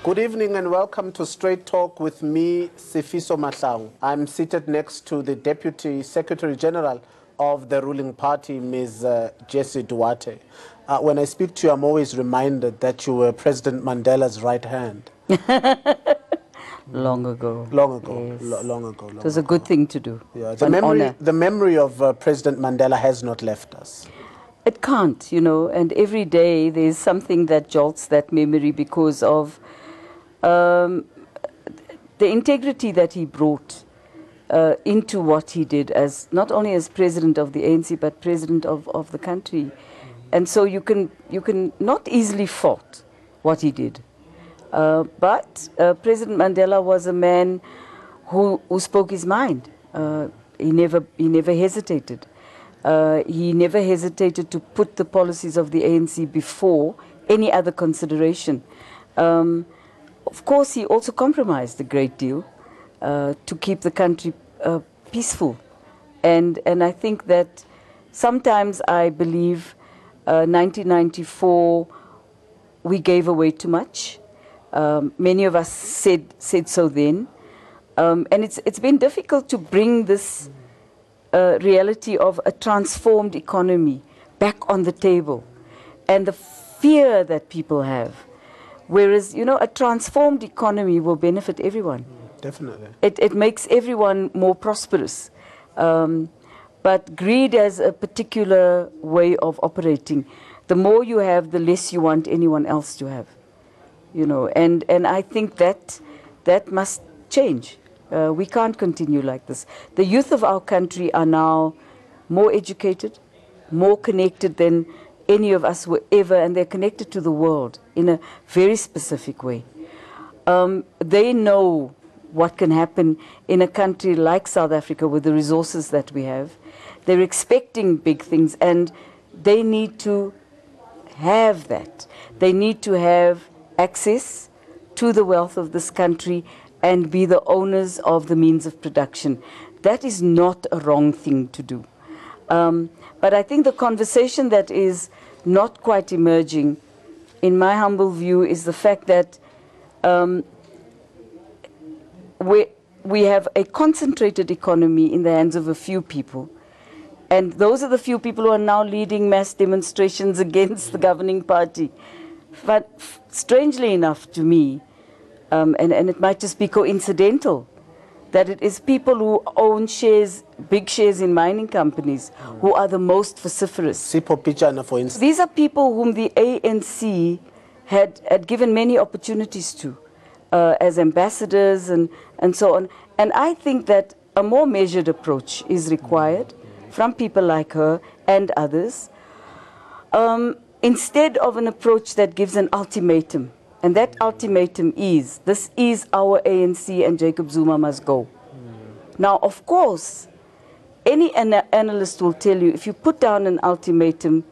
Good evening and welcome to Straight Talk with me, Sifiso Mahlangu. I'm seated next to the Deputy Secretary General of the ruling party, Ms. Jessie Duarte. When I speak to you, I'm always reminded that you were President Mandela's right hand. Long ago. Long ago. Yes. Long ago. It was a good thing to do. Yeah. The memory of President Mandela has not left us. It can't, you know, and every day there's something that jolts that memory because of the integrity that he brought into what he did as not only as president of the ANC but president of the country. And so you can not easily fault what he did. But President Mandela was a man who spoke his mind. He never hesitated. He never hesitated to put the policies of the ANC before any other consideration. Of course, he also compromised a great deal to keep the country peaceful. And I think that sometimes I believe 1994 we gave away too much. Many of us said so then. And it's been difficult to bring this reality of a transformed economy back on the table and the fear that people have. Whereas, you know, a transformed economy will benefit everyone. Definitely. It makes everyone more prosperous. But greed as a particular way of operating, the more you have, the less you want anyone else to have. You know, and I think that must change. We can't continue like this. The youth of our country are now more educated, more connected than any of us were ever, and they're connected to the world in a very specific way. They know what can happen in a country like South Africa with the resources that we have. They're expecting big things, and they need to have that. They need to have access to the wealth of this country and be the owners of the means of production. That is not a wrong thing to do. But I think the conversation that is not quite emerging, in my humble view, is the fact that we have a concentrated economy in the hands of a few people. And those are the few people who are now leading mass demonstrations against the governing party. But strangely enough to me, and it might just be coincidental, that it is people who own shares, big shares in mining companies, who are the most vociferous. Sipho Pichana, for instance. These are people whom the ANC had given many opportunities to, as ambassadors and so on. And I think that a more measured approach is required from people like her and others, instead of an approach that gives an ultimatum. And that ultimatum is, this is our ANC and Jacob Zuma must go. Now, of course, any analyst will tell you, if you put down an ultimatum,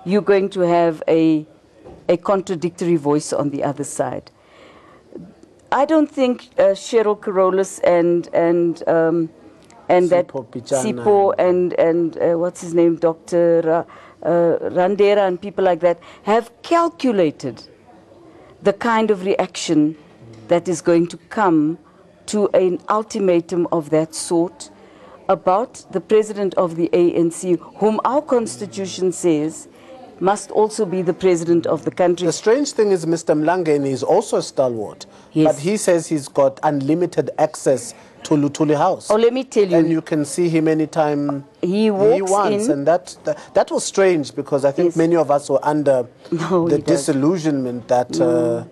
you're going to have a contradictory voice on the other side. I don't think Cheryl Carolus and that Sipho and what's his name, Dr. Randera and people like that have calculated the kind of reaction that is going to come to an ultimatum of that sort about the president of the ANC, whom our constitution says must also be the president of the country. The strange thing is Mr. Mlangeni is also a stalwart, yes, but he says he's got unlimited access to Lutuli House. Oh, let me tell you. And you can see him anytime he wants. And that was strange, because I think yes, many of us were under the disillusionment that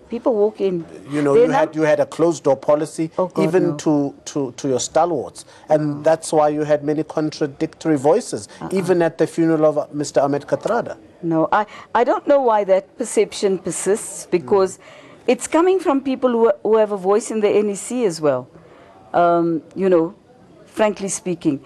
people walk in. You know, you had a closed door policy, even to your stalwarts, and that's why you had many contradictory voices, even at the funeral of Mr. Ahmed Kathrada. No, I don't know why that perception persists, because it's coming from people who have a voice in the NEC as well. You know, frankly speaking,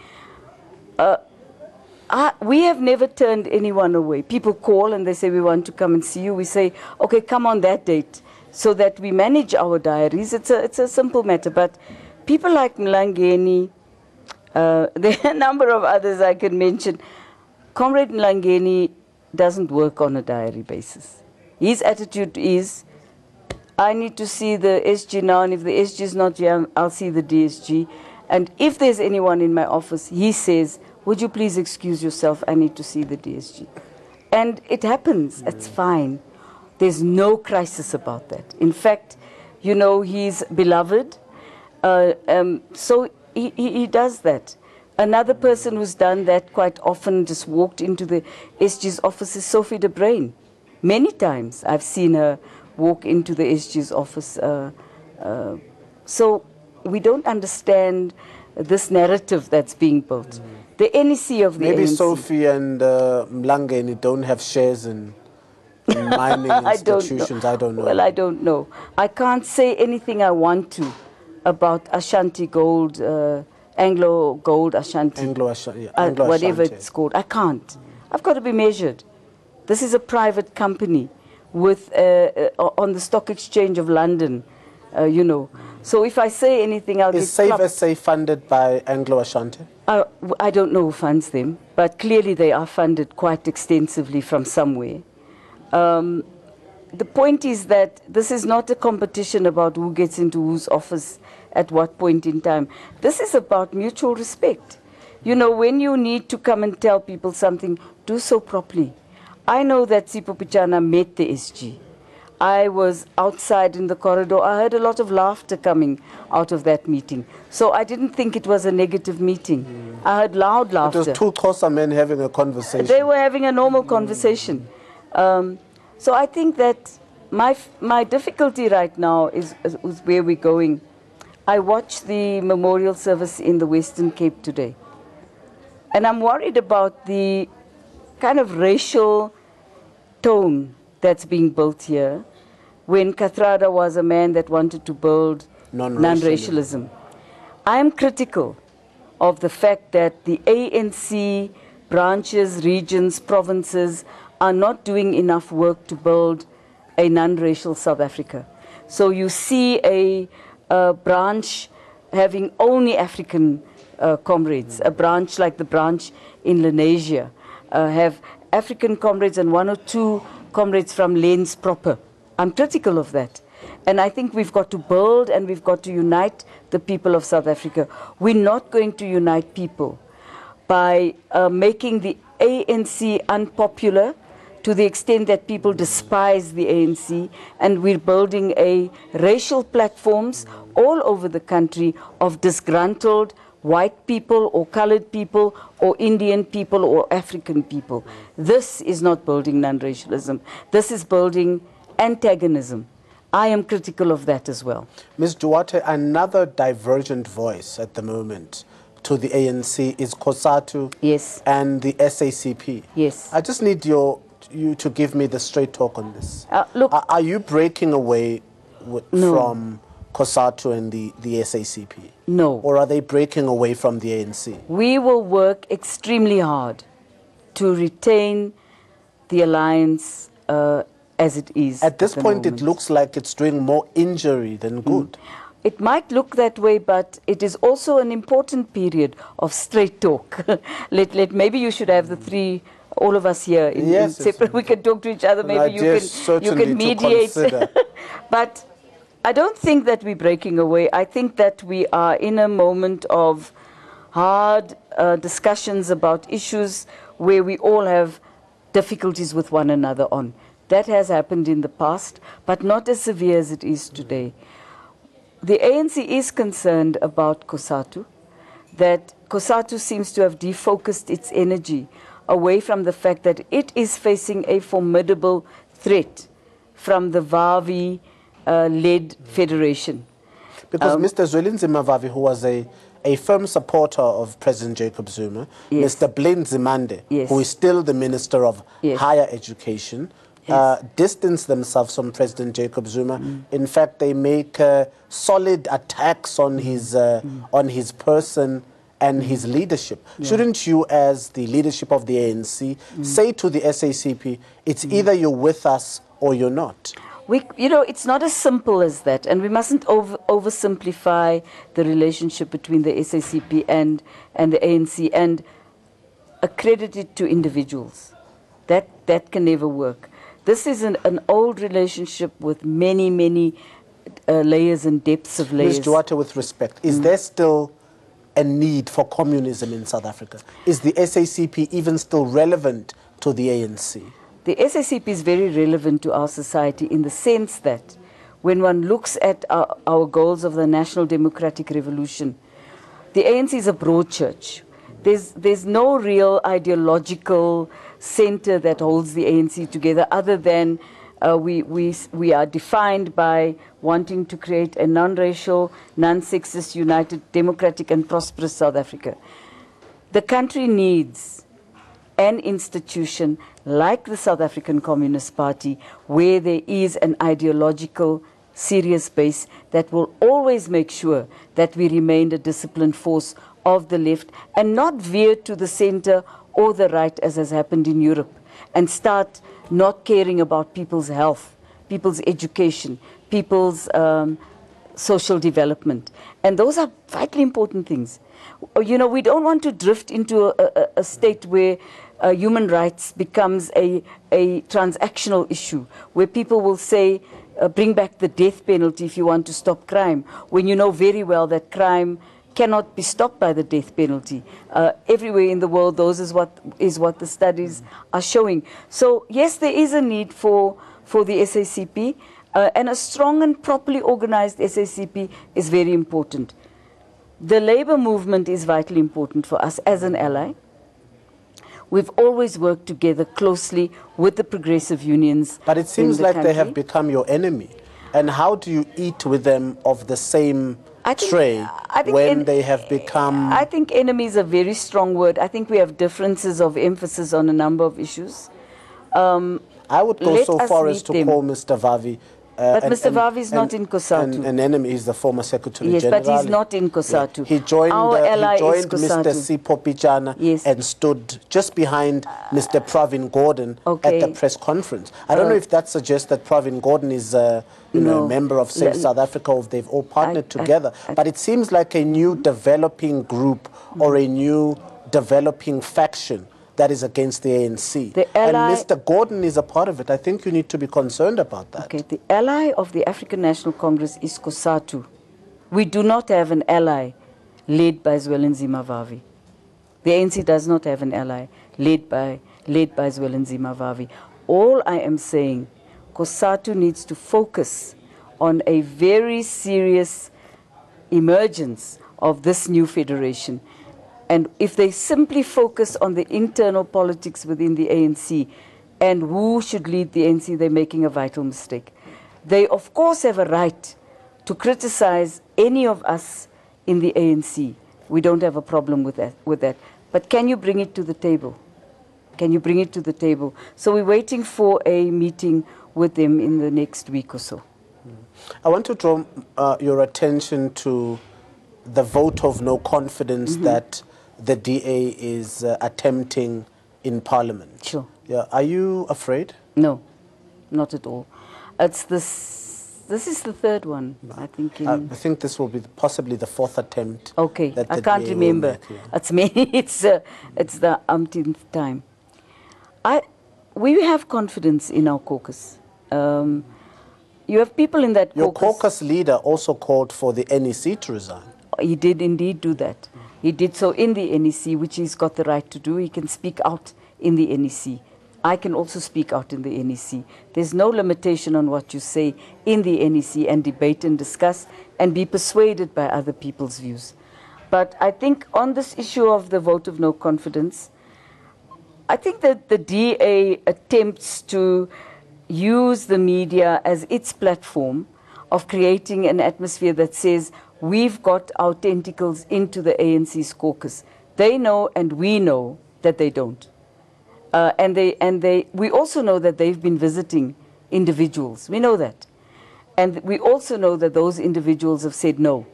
we have never turned anyone away. People call and they say, we want to come and see you. We say, okay, come on that date, so that we manage our diaries. It's a simple matter. But people like Mlangeni, there are a number of others I can mention. Comrade Mlangeni doesn't work on a diary basis. His attitude is, I need to see the SG now, and if the SG is not here, I'll see the DSG. And if there's anyone in my office, he says, would you please excuse yourself? I need to see the DSG. And it happens. It's fine. There's no crisis about that. In fact, you know, he's beloved. So he does that. Another person who's done that quite often, just walked into the SG's office, is Sophie de Bruyn. Many times I've seen her walk into the SG's office. So we don't understand this narrative that's being built. The NEC of the Maybe ANC. Sophie and Mlangeni don't have shares in mining institutions. I don't know. Well, I don't know. I can't say anything I want to about Ashanti Gold, Anglo Gold Ashanti. Anglo whatever Ashanti. it's called. I can't. I've got to be measured. This is a private company with on the Stock Exchange of London, you know. So if I say anything, I'll get clapped. Is Save SA funded by Anglo Ashanti? I don't know who funds them, but clearly they are funded quite extensively from somewhere. The point is that this is not a competition about who gets into whose office at what point in time. This is about mutual respect. You know, when you need to come and tell people something, do so properly. I know that Sipho Pichana met the SG. I was outside in the corridor. I heard a lot of laughter coming out of that meeting. So I didn't think it was a negative meeting. I heard loud laughter. It was two Xhosa men having a conversation. They were having a normal conversation. So I think that my difficulty right now is where we're going. I watched the memorial service in the Western Cape today. And I'm worried about the kind of racial tone that's being built here, when Kathrada was a man that wanted to build non-racialism. I am critical of the fact that the ANC branches, regions, provinces are not doing enough work to build a non-racial South Africa. So you see a branch having only African comrades, a branch like the branch in Lenasia, have African comrades and one or two comrades from Lens proper. I'm critical of that. And I think we've got to build and we've got to unite the people of South Africa. We're not going to unite people by making the ANC unpopular to the extent that people despise the ANC, and we're building racial platforms all over the country of disgruntled white people or colored people or Indian people or African people. This is not building non-racialism. This is building antagonism. I am critical of that as well. Ms. Duarte, another divergent voice at the moment to the ANC is COSATU, yes, and the SACP. Yes. I just need you to give me the straight talk on this. Look, are you breaking away from COSATU and the SACP? No. Or are they breaking away from the ANC? We will work extremely hard to retain the alliance as it is. At this point, moment. it looks like it's doing more injury than good. It might look that way, but it is also an important period of straight talk. Maybe you should have the three, all of us here in separate. We can talk to each other. Maybe you can mediate. But I don't think that we're breaking away. I think that we are in a moment of hard discussions about issues where we all have difficulties with one another on. That has happened in the past, but not as severe as it is today. The ANC is concerned about COSATU, that COSATU seems to have defocused its energy away from the fact that it is facing a formidable threat from the Vavi-led federation. Because Mr. Zwelinzima Vavi, who was a firm supporter of President Jacob Zuma, yes, Mr. Blaine Zimande, yes, who is still the Minister of yes, Higher Education, yes, distance themselves from President Jacob Zuma. In fact, they make solid attacks on his person and his leadership. Shouldn't you, as the leadership of the ANC, say to the SACP, it's either you're with us or you're not? You know, it's not as simple as that, and we mustn't oversimplify the relationship between the SACP and the ANC and accredit it to individuals. That can never work. This is an old relationship with many, many layers and depths of layers. Ms. Duarte, with respect, is there still a need for communism in South Africa? Is the SACP even still relevant to the ANC? The SACP is very relevant to our society in the sense that when one looks at our goals of the National Democratic Revolution, the ANC is a broad church. There's no real ideological center that holds the ANC together other than we are defined by wanting to create a non-racial, non-sexist, united, democratic and prosperous South Africa. The country needs an institution like the South African Communist Party where there is an ideological serious base that will always make sure that we remain a disciplined force of the left and not veer to the center or the right as has happened in Europe and start not caring about people's health, people's education, people's social development. And those are vitally important things. You know, we don't want to drift into a state where human rights becomes a transactional issue, where people will say, bring back the death penalty if you want to stop crime, when you know very well that crime cannot be stopped by the death penalty. Everywhere in the world, those is what the studies are showing. So yes, there is a need for the SACP, and a strong and properly organized SACP is very important. The labor movement is vitally important for us as an ally. We've always worked together closely with the progressive unions. But it seems like they have become your enemy. And how do you eat with them of the same tray when they have become... I think enemy is a very strong word. I think we have differences of emphasis on a number of issues. I would go so far as to call Mr. Vavi... but Mr. Vavi is not in COSATU. An enemy. He's the former Secretary Yes, General. but he's not in COSATU. Yeah. He joined Mr. Sipho Pichana yes. and stood just behind Mr. Pravin Gordhan at the press conference. I don't know if that suggests that Pravin Gordhan is a member of Save South Africa, or if they've all partnered together. But it seems like a new developing group or a new developing faction that is against the ANC. And Mr. Gordhan is a part of it. I think you need to be concerned about that. Okay, the ally of the African National Congress is COSATU. We do not have an ally led by Zwelinzima Vavi. The ANC does not have an ally led by Zwelinzima Vavi. All I am saying, COSATU needs to focus on a very serious emergence of this new federation. And if they simply focus on the internal politics within the ANC and who should lead the ANC, they're making a vital mistake. They, of course, have a right to criticize any of us in the ANC. We don't have a problem with that. But can you bring it to the table? Can you bring it to the table? So we're waiting for a meeting with them in the next week or so. I want to draw your attention to the vote of no confidence that the DA is attempting in Parliament. Sure. Yeah. Are you afraid? No, not at all. It's this is the third one, I think. I think this will be possibly the fourth attempt. Okay, that I can't remember. Make, yeah. It's many. It's the umpteenth time. We have confidence in our caucus. You have people in that Your caucus leader also called for the NEC to resign. He did indeed do that. He did so in the NEC, which he's got the right to do. He can speak out in the NEC. I can also speak out in the NEC. There's no limitation on what you say in the NEC, and debate and discuss and be persuaded by other people's views. But I think on this issue of the vote of no confidence, I think that the DA attempts to use the media as its platform of creating an atmosphere that says, we've got our tentacles into the ANC's caucus. They know and we know that they don't. We also know that they've been visiting individuals. We know that. And we also know that those individuals have said no.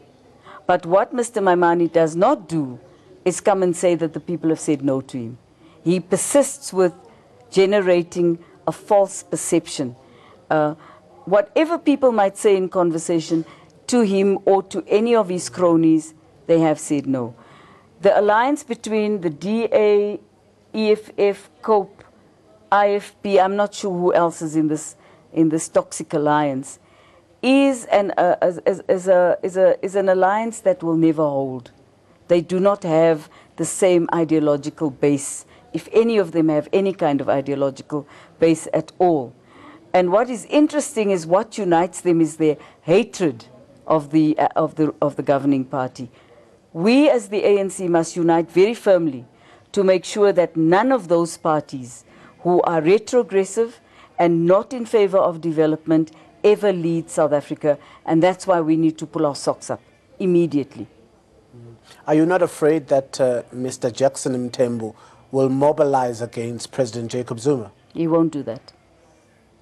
But what Mr. Maimane does not do is come and say that the people have said no to him. He persists with generating a false perception. Whatever people might say in conversation, to him or to any of his cronies, they have said no. The alliance between the DA, EFF, COPE, IFP, I'm not sure who else is in this toxic alliance, is an alliance that will never hold. They do not have the same ideological base, if any of them have any kind of ideological base at all. And what is interesting is what unites them is their hatred of the governing party. We as the ANC must unite very firmly to make sure that none of those parties who are retrogressive and not in favor of development ever lead South Africa, and that's why we need to pull our socks up immediately. Are you not afraid that Mr. Jackson Mthembu will mobilize against President Jacob Zuma? He won't do that.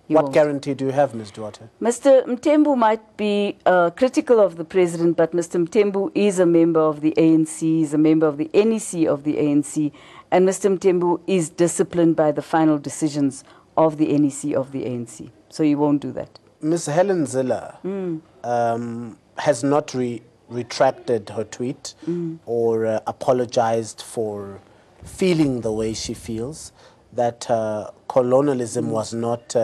What guarantee do you have, Ms. Duarte? Mr. Mthembu might be critical of the president, but Mr. Mthembu is a member of the ANC, he's a member of the NEC of the ANC, and Mr. Mthembu is disciplined by the final decisions of the NEC of the ANC. So he won't do that. Ms. Helen Zille has not retracted her tweet or apologized for feeling the way she feels, that colonialism was not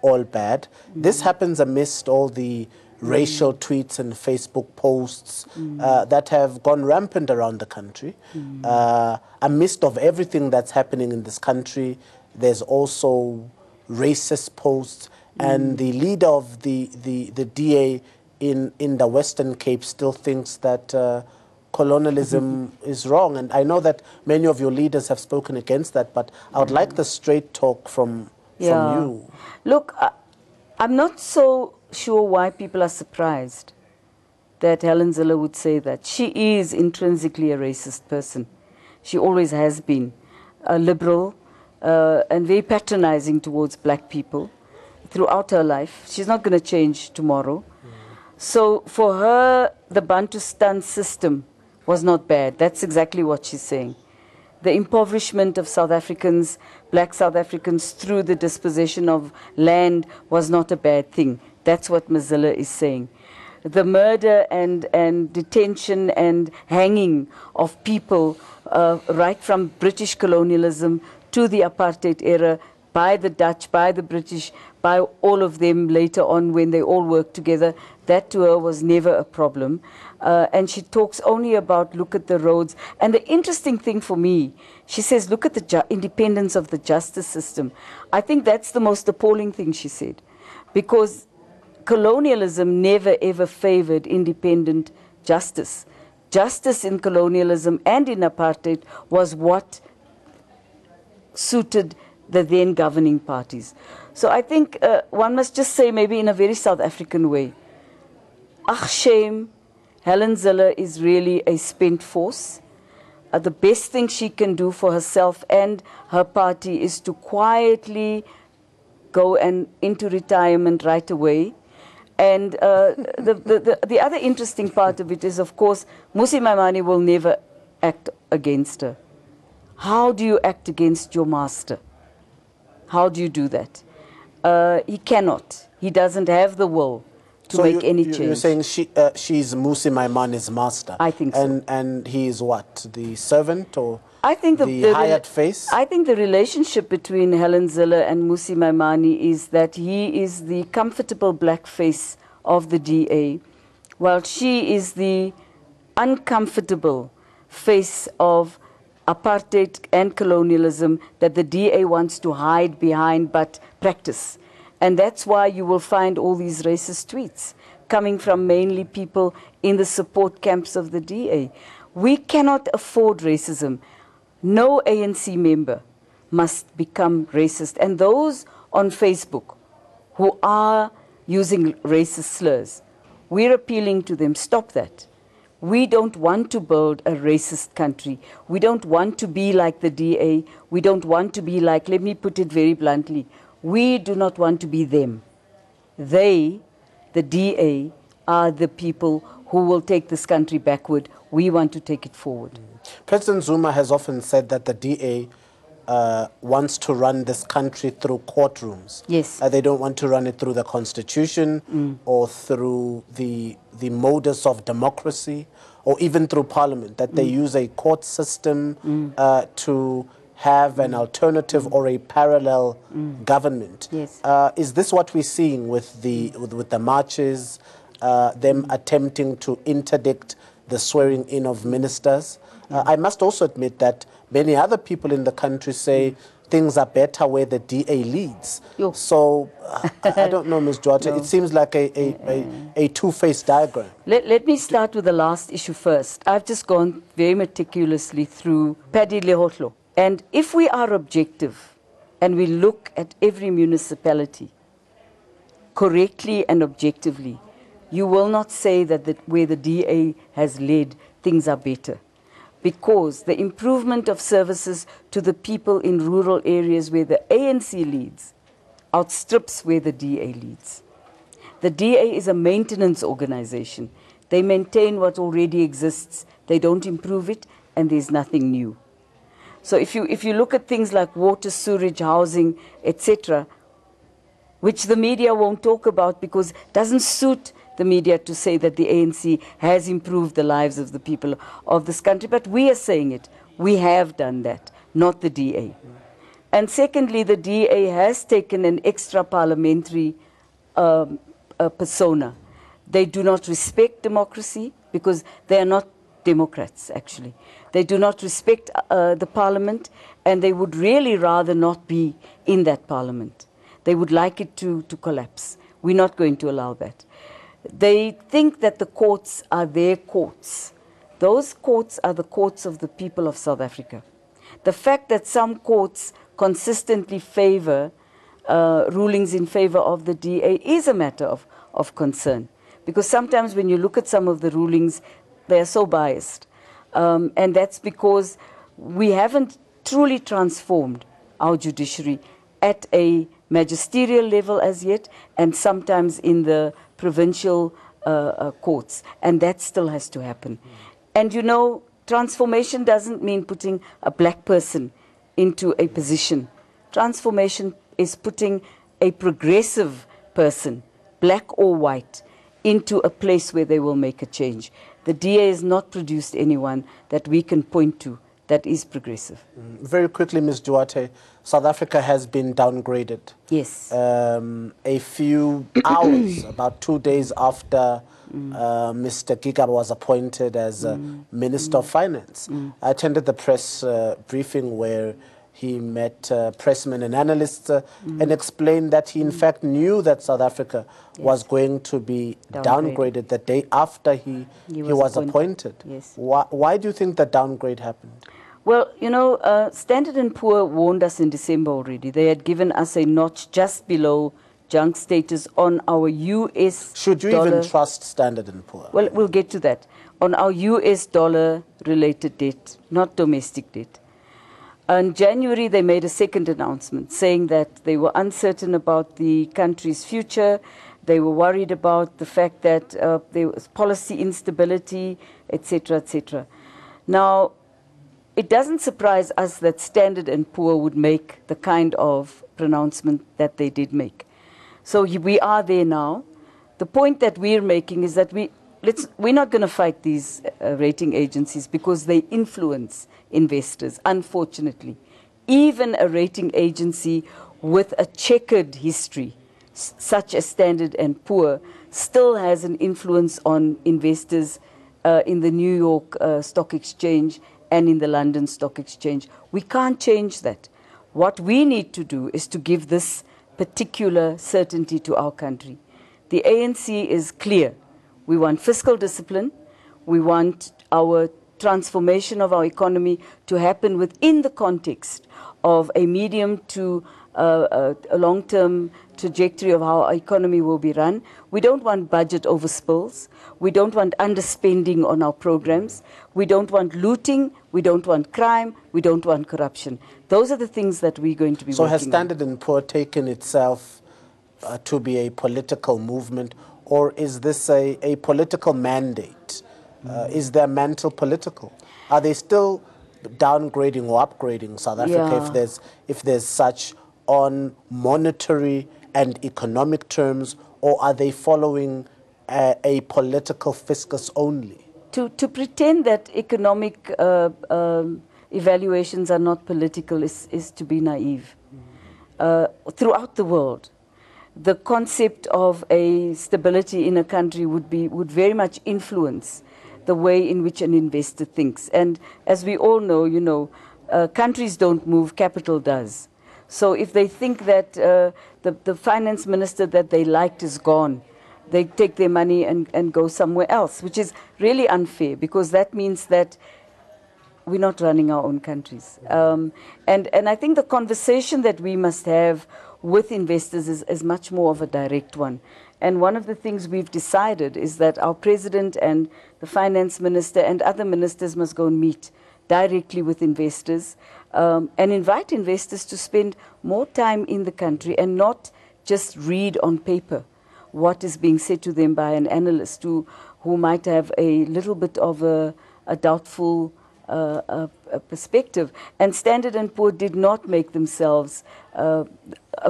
all bad. This happens amidst all the racial tweets and Facebook posts that have gone rampant around the country. Amidst of everything that's happening in this country, there's also racist posts, and the leader of the DA in the Western Cape still thinks that colonialism is wrong. And I know that many of your leaders have spoken against that, but I would like the straight talk from you. Look, I'm not so sure why people are surprised that Helen Zille would say that. She is intrinsically a racist person. She always has been a liberal and very patronizing towards black people throughout her life. She's not going to change tomorrow. So for her, the Bantustan system was not bad. That's exactly what she's saying. The impoverishment of South Africans, black South Africans, through the dispossession of land was not a bad thing. That's what Ms. Zille is saying. The murder and detention and hanging of people right from British colonialism to the apartheid era by the Dutch, by the British, by all of them later on when they all worked together, that to her was never a problem. And she talks only about look at the roads. And the interesting thing for me, she says look at the independence of the justice system. I think that's the most appalling thing she said. Because colonialism never ever favored independent justice. Justice in colonialism and in apartheid was what suited the then governing parties. So I think one must just say, maybe in a very South African way, ach shame, Helen Zille is really a spent force. The best thing she can do for herself and her party is to quietly go into retirement right away. And the other interesting part of it is, of course, Mmusi Maimane will never act against her. How do you act against your master? How do you do that? He cannot. He doesn't have the will to make any change. You're saying she's Mmusi Maimane's master? I think so. And he is what? The servant or I think the hired face? I think the relationship between Helen Zille and Mmusi Maimane is that he is the comfortable black face of the DA, while she is the uncomfortable face of apartheid and colonialism that the DA wants to hide behind but practice. And that's why you will find all these racist tweets coming from mainly people in the support camps of the DA. We cannot afford racism. No ANC member must become racist. And those on Facebook who are using racist slurs, we're appealing to them, stop that. We don't want to build a racist country. We don't want to be like the DA. We don't want to be like, let me put it very bluntly, we do not want to be them. They, the DA, are the people who will take this country backward. We want to take it forward. President Zuma has often said that the DA wants to run this country through courtrooms. Yes. They don't want to run it through the constitution or through the modus of democracy or even through parliament, that they use a court system to have an alternative or a parallel government. Yes. Is this what we're seeing with the marches, them attempting to interdict the swearing in of ministers? I must also admit that many other people in the country say things are better where the DA leads. Yo. So I don't know, Ms. Duarte. No. It seems like a two-faced diagram. Let me start with the last issue first. I've just gone very meticulously through Paddy Lehotlo. And if we are objective and we look at every municipality correctly and objectively, you will not say that where the DA has led, things are better. Because the improvement of services to the people in rural areas where the ANC leads outstrips where the DA leads. The DA is a maintenance organization. They maintain what already exists. They don't improve it, and there's nothing new. So if you look at things like water, sewage, housing, etc., which the media won't talk about because it doesn't suit the media to say that the ANC has improved the lives of the people of this country, but we are saying it. We have done that, not the DA. And secondly, the DA has taken an extra parliamentary persona. They do not respect democracy because they are not Democrats, actually. They do not respect the parliament, and they would really rather not be in that parliament. They would like it to collapse. We're not going to allow that. They think that the courts are their courts. Those courts are the courts of the people of South Africa. The fact that some courts consistently favor rulings in favor of the DA is a matter of concern. Because sometimes when you look at some of the rulings, they are so biased. And that's because we haven't truly transformed our judiciary at a magisterial level as yet, and sometimes in the provincial courts, and that still has to happen. And you know, transformation doesn't mean putting a black person into a position. Transformation is putting a progressive person, black or white, into a place where they will make a change. The DA has not produced anyone that we can point to that is progressive. Very quickly, Ms. Duarte, South Africa has been downgraded. Yes. A few hours, about 2 days after Mr. Gigaba was appointed as Minister of Finance. I attended the press briefing where he met pressmen and analysts and explained that he in fact knew that South Africa was going to be downgraded the day after he was appointed. Yes. Why do you think the downgrade happened? Well, you know, Standard & Poor warned us in December already. They had given us a notch just below junk status on our US Should you dollar. even trust Standard & Poor? Well, we'll get to that. On our US dollar-related debt, not domestic debt. In January, they made a second announcement saying that they were uncertain about the country's future. They were worried about the fact that there was policy instability, etc., etc. Now, it doesn't surprise us that Standard & Poor would make the kind of pronouncement that they did make. So we are there now. The point that we're making is that we're not going to fight these rating agencies because they influence investors, unfortunately. Even a rating agency with a checkered history, such as Standard & Poor, still has an influence on investors in the New York Stock Exchange and in the London Stock Exchange. We can't change that. What we need to do is to give this particular certainty to our country. The ANC is clear. We want fiscal discipline. We want our transformation of our economy to happen within the context of a medium to a long-term trajectory of how our economy will be run. We don't want budget overspills. We don't want underspending on our programs. We don't want looting. We don't want crime. We don't want corruption. Those are the things that we're going to be working on. So has Standard & Poor taken itself to be a political movement, or is this a political mandate? Is their mantle political? Are they still downgrading or upgrading South Africa if there's such on monetary and economic terms, or are they following a political fiscus only? To pretend that evaluations are not political is to be naive. Throughout the world, the concept of a stability in a country would very much influence the way in which an investor thinks. And as we all know, you know, countries don't move, capital does. So if they think that the finance minister that they liked is gone, they take their money and go somewhere else, which is really unfair, because that means that we're not running our own countries. And I think the conversation that we must have with investors is much more of a direct one. And one of the things we've decided is that our president and the finance minister and other ministers must go and meet directly with investors and invite investors to spend more time in the country and not just read on paper what is being said to them by an analyst who might have a little bit of a doubtful a perspective. And Standard & Poor did not make themselves a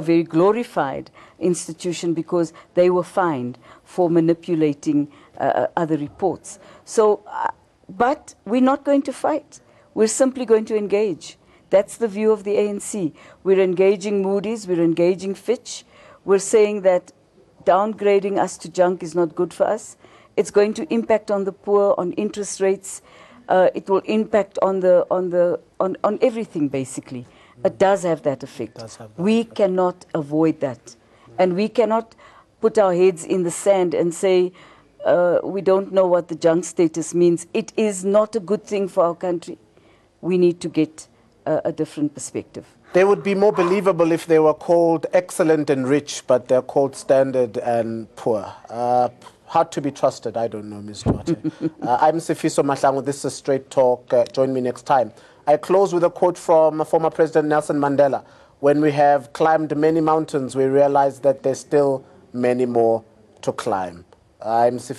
very glorified institution because they were fined for manipulating other reports. So, but we're not going to fight. We're simply going to engage. That's the view of the ANC. We're engaging Moody's, we're engaging Fitch. We're saying that downgrading us to junk is not good for us. It's going to impact on the poor, on interest rates. It will impact on everything, basically. It does have that effect. We cannot avoid that. And we cannot put our heads in the sand and say, we don't know what the junk status means. It is not a good thing for our country. We need to get a different perspective. They would be more believable if they were called excellent and rich, but they're called standard and poor. Hard to be trusted, I don't know, Ms. Duarte. I'm Sifiso Mahlangu, this is Straight Talk. Join me next time. I close with a quote from former President Nelson Mandela. When we have climbed many mountains, we realize that there's still many more to climb. I'm Sifiso.